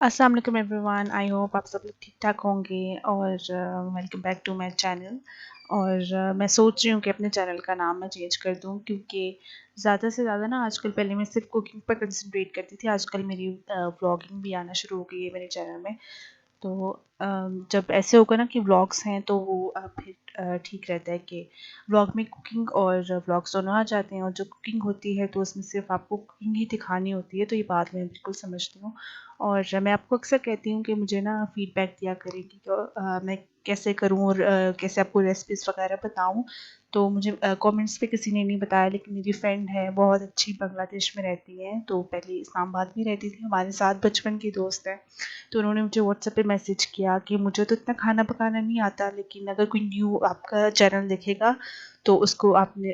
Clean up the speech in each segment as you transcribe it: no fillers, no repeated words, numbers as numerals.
अस्सलाम वालेकुम everyone. I hope आप सब लोग ठीक-ठाक होंगे और welcome back to my channel. और मैं सोच रही हूँ कि अपने चैनल का नाम मैं चेंज कर दूँ क्योंकि ज़्यादा से ज़्यादा ना आजकल पहले मैं सिर्फ़ कुकिंग पर कंसंट्रेट करती थी, आजकल मेरी व्लॉगिंग भी आना शुरू हो गई है मेरे चैनल में। तो जब ऐसे होगा ना कि व्लॉग्स हैं तो वो फिर ठीक रहता है कि व्लॉग में कुकिंग और व्लॉग्स दोनों आ जाते हैं, और जो कुकिंग होती है तो उसमें सिर्फ आपको कुकिंग ही दिखानी होती है, तो ये बात मैं बिल्कुल समझती हूँ। और मैं आपको अक्सर कहती हूँ कि मुझे ना फीडबैक दिया करें कि मैं कैसे करूँ और कैसे आपको रेसिपीज़ वगैरह बताऊँ। तो मुझे कमेंट्स पे किसी ने नहीं बताया, लेकिन मेरी फ्रेंड है बहुत अच्छी, बांग्लादेश में रहती है, तो पहले इस्लामाबाद में रहती थी, हमारे साथ बचपन की दोस्त है। तो उन्होंने मुझे व्हाट्सएप पे मैसेज किया कि मुझे तो इतना खाना पकाना नहीं आता, लेकिन अगर कोई न्यू आपका चैनल देखेगा तो उसको आपने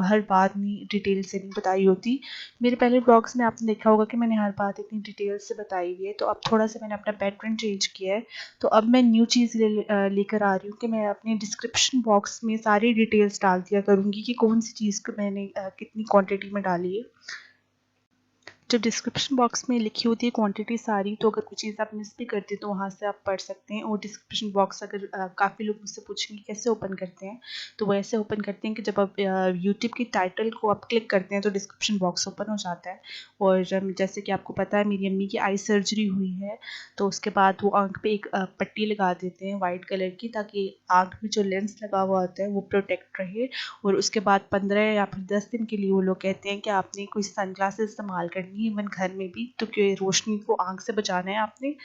हर बात नहीं डिटेल से नहीं बताई होती। मेरे पहले ब्लॉग्स में आपने देखा होगा कि मैंने हर बात इतनी डिटेल से बताई हुई है, तो अब थोड़ा सा मैंने अपना पैटर्न चेंज किया है। तो अब मैं न्यू चीज़ लेकर आ रही हूँ कि मैं अपने डिस्क्रिप्शन बॉक्स में सारी डिटेल्स डाल दिया करूँगी कि कौन सी चीज़ को मैंने कितनी क्वांटिटी में डाली है। जब डिस्क्रिप्शन बॉक्स में लिखी होती है क्वांटिटी सारी, तो अगर कोई चीज़ आप मिस भी करते हैं तो वहाँ से आप पढ़ सकते हैं। और डिस्क्रिप्शन बॉक्स अगर काफ़ी लोग मुझसे पूछेंगे कैसे ओपन करते हैं, तो वो ऐसे ओपन करते हैं कि जब आप यूट्यूब की टाइटल को आप क्लिक करते हैं तो डिस्क्रिप्शन बॉक्स ओपन हो जाता है। और जैसे कि आपको पता है मेरी अम्मी की आई सर्जरी हुई है, तो उसके बाद वो आँख पे एक पट्टी लगा देते हैं वाइट कलर की, ताकि आँख में जो लेंस लगा हुआ होता है वो प्रोटेक्ट रहे। और उसके बाद 15 या फिर 10 दिन के लिए वो लोग कहते हैं कि आपने कोई सनग्लासेस इस्तेमाल करनी है, इवन घर में भी, तो कि रोशनी को आँख से बचाना है आपने।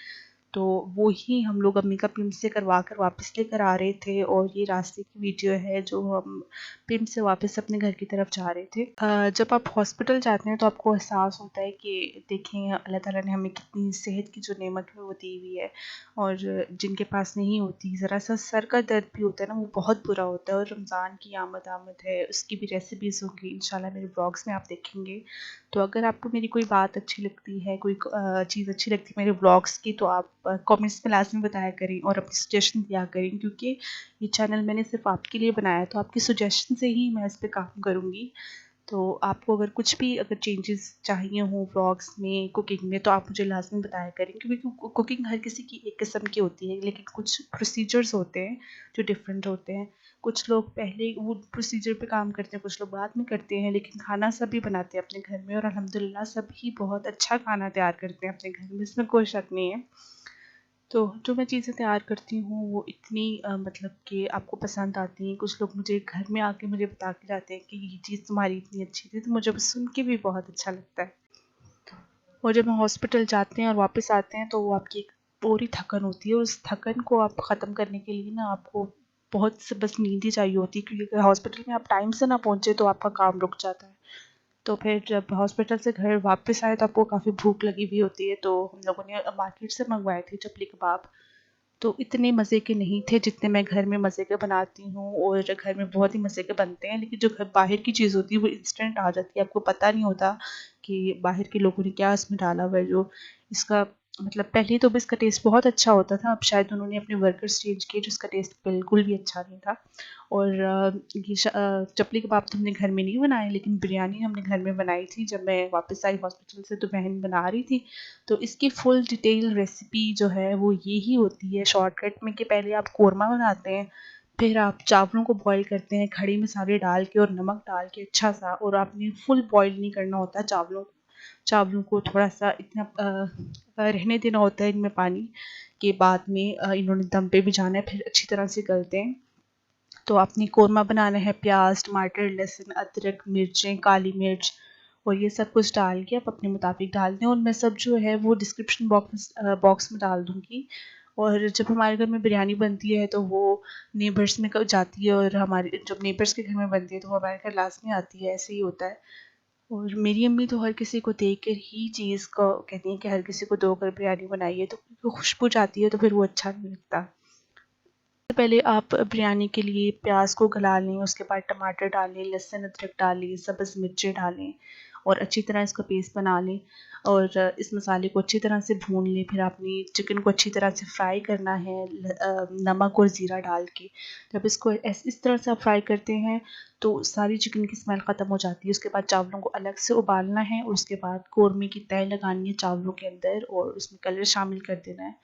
तो वो ही हम लोग अम्मी का पिम्प से करवा कर वापस लेकर आ रहे थे, और ये रास्ते की वीडियो है जो हम पिम्प से वापस अपने घर की तरफ जा रहे थे। जब आप हॉस्पिटल जाते हैं तो आपको एहसास होता है कि देखें अल्लाह ताला ने हमें कितनी सेहत की जो नेमत है वो दी हुई है, और जिनके पास नहीं होती, ज़रा सा सर का दर्द भी होता है ना, वो बहुत बुरा होता है। और रमज़ान की आमद है, उसकी भी रेसिपीज़ होंगी इंशाल्लाह मेरे ब्लॉग्स में आप देखेंगे। तो अगर आपको मेरी कोई बात अच्छी लगती है, कोई चीज़ अच्छी लगती है मेरे व्लॉग्स की, तो आप कमेंट्स में लाज़मी बताया करें और अपनी सजेशन दिया करें, क्योंकि ये चैनल मैंने सिर्फ़ आपके लिए बनाया है, तो आपकी सजेशन से ही मैं इस पे काम करूँगी। तो आपको अगर कुछ भी अगर चेंजेस चाहिए हों व्लॉग्स में, कुकिंग में, तो आप मुझे लाज़मी बताया करें, क्योंकि कुकिंग हर किसी की एक किस्म की होती है, लेकिन कुछ प्रोसीजर्स होते हैं जो डिफरेंट होते हैं। कुछ लोग पहले वो प्रोसीजर पे काम करते हैं, कुछ लोग बाद में करते हैं, लेकिन खाना सभी बनाते हैं अपने घर में, और अल्हम्दुलिल्लाह सभी बहुत अच्छा खाना तैयार करते हैं अपने घर में, इसमें कोई शक नहीं है। तो जो मैं चीज़ें तैयार करती हूँ वो इतनी मतलब कि आपको पसंद आती हैं। कुछ लोग मुझे घर में आके मुझे बता के जाते हैं कि ये चीज़ तुम्हारी इतनी अच्छी थी, तो मुझे सुन के भी बहुत अच्छा लगता है। और जब हम हॉस्पिटल जाते हैं और वापस आते हैं तो वो आपकी एक पूरी थकन होती है, और उस थकन को आप ख़त्म करने के लिए ना आपको बहुत से बस नींद ही चाहिए होती है, क्योंकि अगर हॉस्पिटल में आप टाइम से ना पहुँचे तो आपका काम रुक जाता है। तो फिर जब हॉस्पिटल से घर वापस आए तो आपको काफ़ी भूख लगी हुई होती है, तो हम लोगों ने मार्केट से मंगवाए थे चपली कबाब। तो इतने मज़े के नहीं थे जितने मैं घर में मज़े के बनाती हूँ, और घर में बहुत ही मज़े के बनते हैं, लेकिन जो बाहर की चीज़ होती है वो इंस्टेंट आ जाती है, आपको पता नहीं होता कि बाहर के लोगों ने क्या इसमें डाला हुआ है। जो इसका मतलब पहले तो इसका टेस्ट बहुत अच्छा होता था, अब शायद उन्होंने अपने वर्कर्स चेंज किए, जिसका टेस्ट बिल्कुल भी अच्छा नहीं था। और चपली कबाब तो हमने घर में नहीं बनाए, लेकिन बिरयानी हमने घर में बनाई थी जब मैं वापस आई हॉस्पिटल से, तो बहन बना रही थी। तो इसकी फुल डिटेल रेसिपी जो है वो यही होती है शॉर्टकट में, कि पहले आप कोरमा बनाते हैं, फिर आप चावलों को बॉईल करते हैं खड़े मसाले डाल के और नमक डाल के अच्छा सा, और आपने फुल बॉईल नहीं करना होता चावलों को। चावलों को थोड़ा सा इतना रहने देना होता है इनमें पानी, के बाद में इन्होंने दम पे भी जाना है, फिर अच्छी तरह से गलते हैं। तो आपने कोरमा बनाना है, प्याज, टमाटर, लहसुन, अदरक, मिर्चें, काली मिर्च, और ये सब कुछ डाल के आप अपने मुताबिक डाल दें, और मैं सब जो है वो डिस्क्रिप्शन बॉक्स में डाल दूँगी। और जब हमारे घर में बिरयानी बनती है तो वो नेबर्स में जाती है, और हमारे जब नेबर्स के घर में बनती है तो वो हमारे घर लाज़मी आती है, ऐसे ही होता है। और मेरी अम्मी तो हर किसी को देख कर ही चीज़ को कहती हैं कि हर किसी को 2 कर बिरयानी बनाइए, तो क्योंकि खुशबू जाती है तो फिर वो अच्छा नहीं लगता। सबसे पहले आप बिरयानी के लिए प्याज को गला लें, उसके बाद टमाटर डालें, लहसुन अदरक डालें, सब्ज़ मिर्चें डालें, और अच्छी तरह इसका पेस्ट बना लें और इस मसाले को अच्छी तरह से भून लें। फिर आपने चिकन को अच्छी तरह से फ्राई करना है नमक और ज़ीरा डाल के। जब इसको इस तरह से आप फ्राई करते हैं तो सारी चिकन की स्मेल ख़त्म हो जाती है। उसके बाद चावलों को अलग से उबालना है और उसके बाद कौरमे की तह लगानी है चावलों के अंदर और उसमें कलर शामिल कर देना है।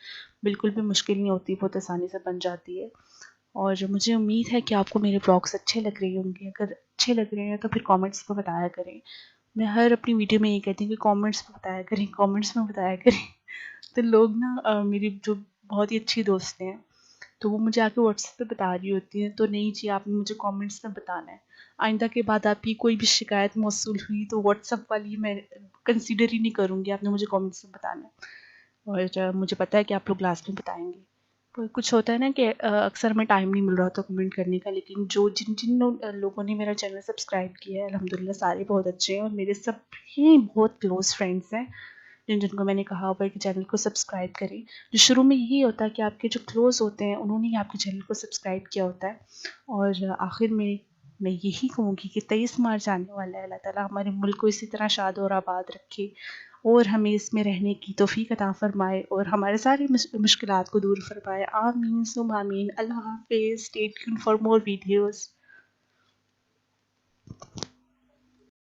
बिल्कुल भी मुश्किल नहीं होती, बहुत आसानी से बन जाती है। और मुझे उम्मीद है कि आपको मेरे व्लॉग्स अच्छे लग रहे होंगे। अगर अच्छे लग रहे हैं तो फिर कमेंट्स में बताया करें। मैं हर अपनी वीडियो में ये कहती हूँ कि कमेंट्स में बताया करें, कमेंट्स में बताया करें। तो लोग ना मेरी जो बहुत ही अच्छी दोस्त हैं तो वो मुझे आके व्हाट्सएप पे बता रही होती हैं, तो नहीं जी आपने मुझे कमेंट्स में बताना है। आइंदा के बाद आपकी कोई भी शिकायत मौसूल हुई तो व्हाट्सएप वाली मैं कंसीडर ही नहीं करूँगी, आपने मुझे कमेंट्स में बताना है। और मुझे पता है कि आप लोग लास्ट में बताएँगे। पर कुछ होता है ना कि अक्सर हमें टाइम नहीं मिल रहा होता कमेंट करने का, लेकिन जो जिन जिन लोगों ने मेरा चैनल सब्सक्राइब किया है अल्हम्दुलिल्लाह सारे बहुत अच्छे हैं और मेरे सभी बहुत क्लोज़ फ्रेंड्स हैं, जिनको मैंने कहा हुआ है कि चैनल को सब्सक्राइब करें। जो शुरू में यही होता है कि आपके जो क्लोज़ होते हैं उन्होंने ही आपके चैनल को सब्सक्राइब किया होता है। और आखिर में मैं यही कहूँगी कि 23 मार्च आने वाला है, अल्लाह ताला हमारे मुल्क को इसी तरह शाद और आबाद रखे और हमें इसमें रहने की तौफ़ीक अता फ़रमाए और हमारे सारी मुश्किलात को दूर फ़रमाए। आमीन सुम्मा आमीन। अल्लाह हाफ़िज़। Stay tuned for more videos.